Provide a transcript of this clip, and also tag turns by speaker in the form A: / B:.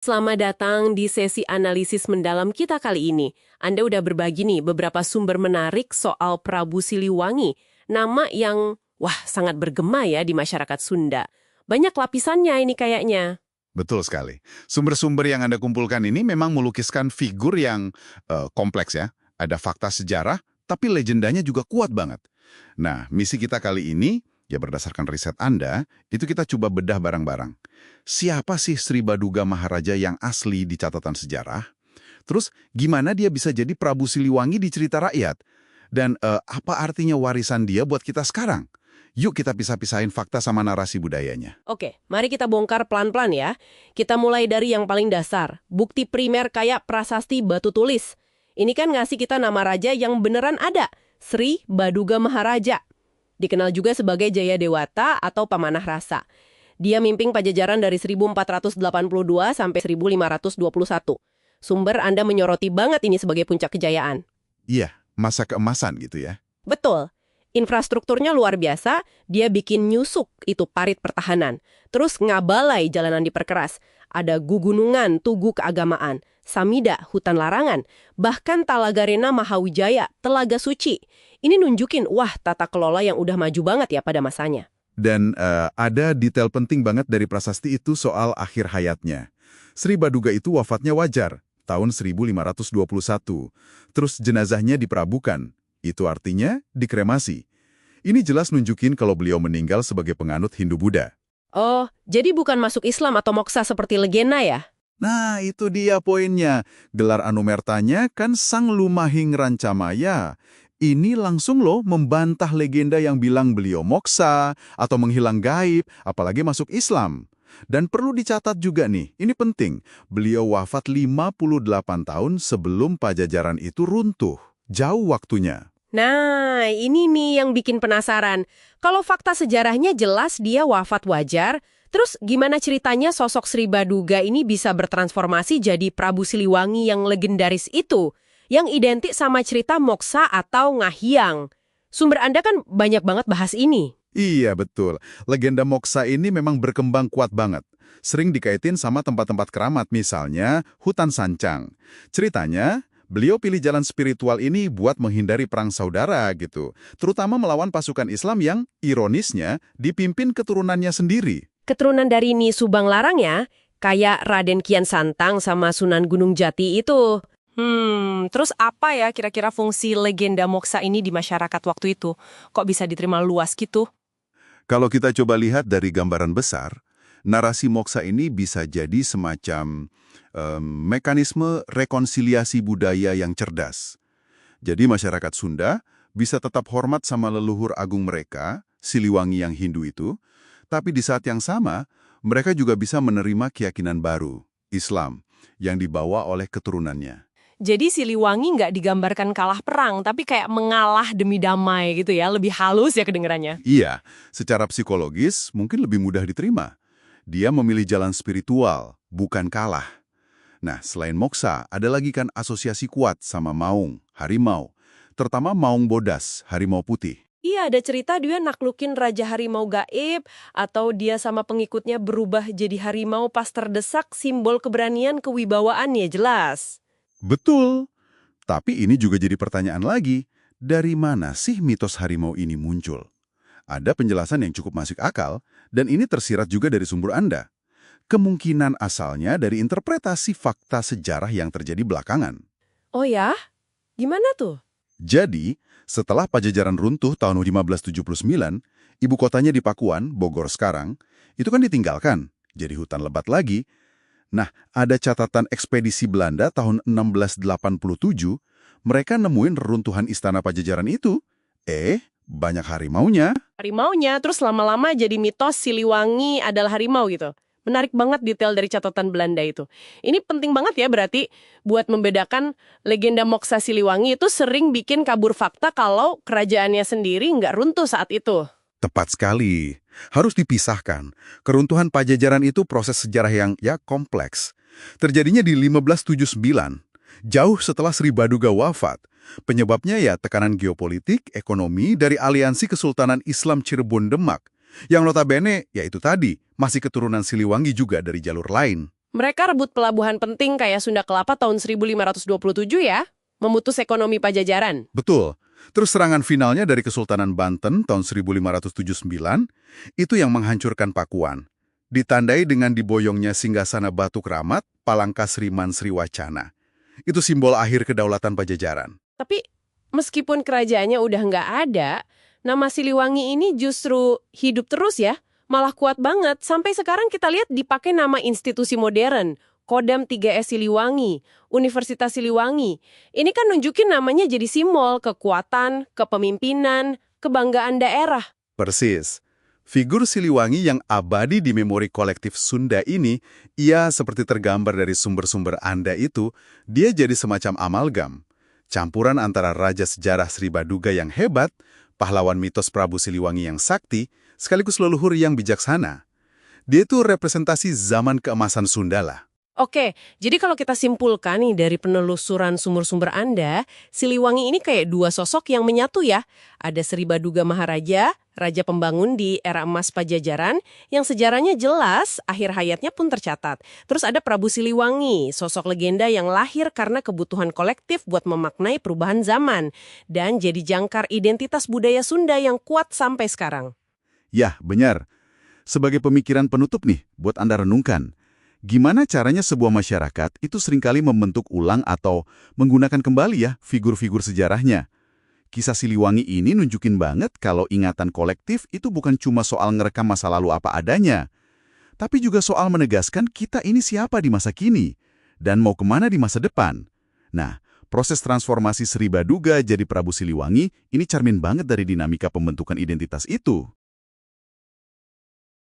A: Selamat datang di sesi analisis mendalam kita kali ini. Anda udah berbagi nih beberapa sumber menarik soal Prabu Siliwangi, nama yang, wah, sangat bergema ya di masyarakat Sunda. Banyak lapisannya ini kayaknya.
B: Betul sekali. Sumber-sumber yang Anda kumpulkan ini memang melukiskan figur yang kompleks ya. Ada fakta sejarah, tapi legendanya juga kuat banget. Nah, misi kita kali ini, ya berdasarkan riset Anda, itu kita coba bedah barang-barang. Siapa sih Sri Baduga Maharaja yang asli di catatan sejarah? Terus, gimana dia bisa jadi Prabu Siliwangi di cerita rakyat? Dan apa artinya warisan dia buat kita sekarang? Yuk kita pisah-pisahin fakta sama narasi budayanya.
A: Oke, mari kita bongkar pelan-pelan ya. Kita mulai dari yang paling dasar, bukti primer kayak prasasti batu tulis. Ini kan ngasih kita nama raja yang beneran ada, Sri Baduga Maharaja. Dikenal juga sebagai Jaya Dewata atau Pamanah Rasa. Dia mimpin Pajajaran dari 1482 sampai 1521. Sumber Anda menyoroti banget ini sebagai puncak kejayaan.
B: Iya, masa keemasan gitu ya.
A: Betul. Infrastrukturnya luar biasa, dia bikin nyusuk itu parit pertahanan. Terus ngabalai jalanan diperkeras. Ada gugunungan, tugu keagamaan, samida, hutan larangan, bahkan Talaga Rena Mahawijaya, telaga suci. Ini nunjukin, wah, tata kelola yang udah maju banget ya pada masanya.
B: Dan ada detail penting banget dari prasasti itu soal akhir hayatnya. Sri Baduga itu wafatnya wajar, tahun 1521. Terus jenazahnya diperabukan. Itu artinya dikremasi. Ini jelas nunjukin kalau beliau meninggal sebagai penganut Hindu-Buddha.
A: Oh, jadi bukan masuk Islam atau moksa seperti legenda ya?
B: Nah, itu dia poinnya. Gelar Anumertanya kan Sang Lumahing Rancamaya. Ini langsung loh membantah legenda yang bilang beliau moksa atau menghilang gaib, apalagi masuk Islam. Dan perlu dicatat juga nih, ini penting, beliau wafat 58 tahun sebelum Pajajaran itu runtuh. Jauh waktunya.
A: Nah, ini nih yang bikin penasaran. Kalau fakta sejarahnya jelas dia wafat wajar, terus gimana ceritanya sosok Sri Baduga ini bisa bertransformasi jadi Prabu Siliwangi yang legendaris itu, yang identik sama cerita moksa atau ngahiang? Sumber Anda kan banyak banget bahas ini.
B: Iya, betul. Legenda moksa ini memang berkembang kuat banget. Sering dikaitin sama tempat-tempat keramat, misalnya hutan sancang. Ceritanya, beliau pilih jalan spiritual ini buat menghindari perang saudara gitu. Terutama melawan pasukan Islam yang, ironisnya, dipimpin keturunannya sendiri.
A: Keturunan dari Ni Subang Larang ya, kayak Raden Kian Santang sama Sunan Gunung Jati itu. Terus apa ya kira-kira fungsi legenda moksa ini di masyarakat waktu itu? Kok bisa diterima luas gitu?
B: Kalau kita coba lihat dari gambaran besar, narasi moksa ini bisa jadi semacam mekanisme rekonsiliasi budaya yang cerdas. Jadi masyarakat Sunda bisa tetap hormat sama leluhur agung mereka, Siliwangi yang Hindu itu, tapi di saat yang sama, mereka juga bisa menerima keyakinan baru, Islam, yang dibawa oleh keturunannya.
A: Jadi Siliwangi nggak digambarkan kalah perang, tapi kayak mengalah demi damai gitu ya, lebih halus ya kedengarannya.
B: Iya, secara psikologis mungkin lebih mudah diterima. Dia memilih jalan spiritual, bukan kalah. Nah, selain moksa, ada lagi kan asosiasi kuat sama maung, harimau. Terutama maung bodas, harimau putih.
A: Iya, ada cerita dia naklukin Raja Harimau gaib, atau dia sama pengikutnya berubah jadi harimau pas terdesak, simbol keberanian kewibawaan ya jelas.
B: Betul. Tapi ini juga jadi pertanyaan lagi, dari mana sih mitos harimau ini muncul? Ada penjelasan yang cukup masuk akal, dan ini tersirat juga dari sumber Anda. Kemungkinan asalnya dari interpretasi fakta sejarah yang terjadi belakangan.
A: Oh ya? Gimana tuh?
B: Jadi, setelah Pajajaran runtuh tahun 1579, ibu kotanya di Pakuan, Bogor sekarang, itu kan ditinggalkan, jadi hutan lebat lagi. Nah, ada catatan ekspedisi Belanda tahun 1687, mereka nemuin reruntuhan istana Pajajaran itu. Banyak harimaunya.
A: Harimaunya, terus lama-lama jadi mitos Siliwangi adalah harimau gitu. Menarik banget detail dari catatan Belanda itu. Ini penting banget ya berarti buat membedakan legenda moksa Siliwangi itu sering bikin kabur fakta kalau kerajaannya sendiri nggak runtuh saat itu.
B: Tepat sekali. Harus dipisahkan. Keruntuhan Pajajaran itu proses sejarah yang kompleks. Terjadinya di 1579, jauh setelah Sri Baduga wafat. Penyebabnya tekanan geopolitik, ekonomi dari aliansi Kesultanan Islam Cirebon Demak. Yang notabene, itu tadi, masih keturunan Siliwangi juga dari jalur lain.
A: Mereka rebut pelabuhan penting kayak Sunda Kelapa tahun 1527 ya, memutus ekonomi Pajajaran.
B: Betul. Terus serangan finalnya dari Kesultanan Banten tahun 1579, itu yang menghancurkan Pakuan. Ditandai dengan diboyongnya singgasana Batu Kramat, Palangka Sriman Sriwacana. Itu simbol akhir kedaulatan Pajajaran.
A: Tapi meskipun kerajaannya udah nggak ada, nama Siliwangi ini justru hidup terus ya. Malah kuat banget. Sampai sekarang kita lihat dipakai nama institusi modern. Kodam 3S Siliwangi, Universitas Siliwangi. Ini kan nunjukin namanya jadi simbol kekuatan, kepemimpinan, kebanggaan daerah.
B: Persis. Figur Siliwangi yang abadi di memori kolektif Sunda ini, ia seperti tergambar dari sumber-sumber Anda itu, dia jadi semacam amalgam. Campuran antara raja sejarah Sri Baduga yang hebat, pahlawan mitos Prabu Siliwangi yang sakti, sekaligus leluhur yang bijaksana. Dia itu representasi zaman keemasan Sunda lah.
A: Oke, jadi kalau kita simpulkan nih dari penelusuran sumber-sumber Anda, Siliwangi ini kayak dua sosok yang menyatu ya. Ada Sri Baduga Maharaja, raja pembangun di era emas Pajajaran, yang sejarahnya jelas, akhir hayatnya pun tercatat. Terus ada Prabu Siliwangi, sosok legenda yang lahir karena kebutuhan kolektif buat memaknai perubahan zaman, dan jadi jangkar identitas budaya Sunda yang kuat sampai sekarang.
B: Yah, benar. Sebagai pemikiran penutup nih, buat Anda renungkan. Gimana caranya sebuah masyarakat itu seringkali membentuk ulang atau menggunakan kembali ya figur-figur sejarahnya. Kisah Siliwangi ini nunjukin banget kalau ingatan kolektif itu bukan cuma soal ngerekam masa lalu apa adanya, tapi juga soal menegaskan kita ini siapa di masa kini dan mau kemana di masa depan. Nah, proses transformasi Sri Baduga jadi Prabu Siliwangi ini cermin banget dari dinamika pembentukan identitas itu.